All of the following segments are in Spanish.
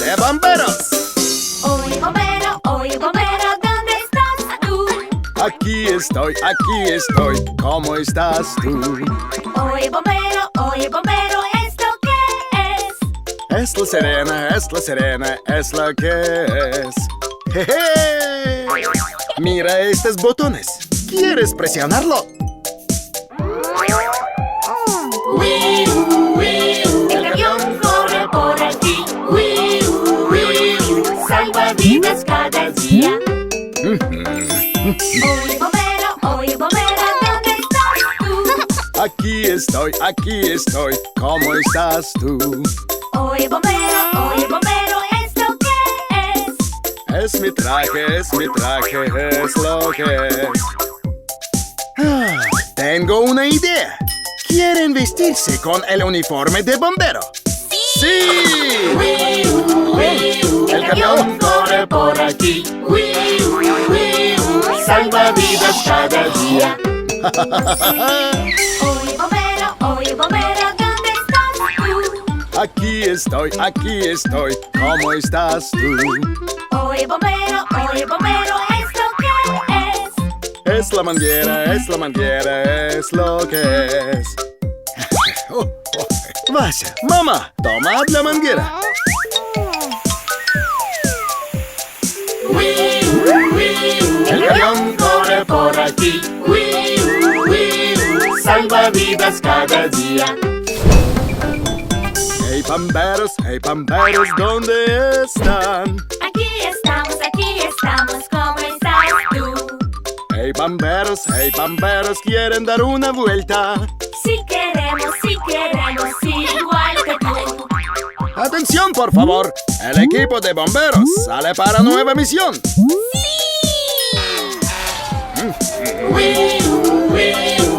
de bomberos. Oye, bombero, ¿dónde estás tú? Aquí estoy, ¿cómo estás tú? Oye, bombero, ¿esto qué es? Es la sirena, es lo que es. ¡Jeje! Mira estos botones. ¿Quieres presionarlo? El avión corre por aquí. Salva vidas cada día. Oye, bombero, ¿dónde estás tú? Aquí estoy, ¿cómo estás tú? Oye, bombero, ¿esto qué es? Es mi traje, es lo que es. Tengo una idea. ¿Quieren vestirse con el uniforme de bombero? ¡Sí! El camión corre por aquí. Salva vidas cada día. Oye, bombero, ¿dónde estás tú? Aquí estoy, ¿cómo estás tú? Oye, bombero, ¿esto qué es? Es la manguera, es lo que es. Vaya, mamá, toma la manguera. El camión corre por aquí. Salva vidas cada día. Hey bomberos, ¿dónde están? Aquí estamos, ¿cómo estás tú? Hey bomberos, ¿quieren dar una vuelta? Si queremos, igual que tú. Atención, por favor. El equipo de bomberos sale para nueva misión.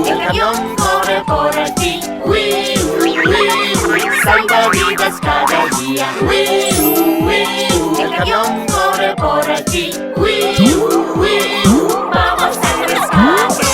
El camión corre por aquí. Salva vidas cada día. El camión corre por aquí. Vamos a rescate.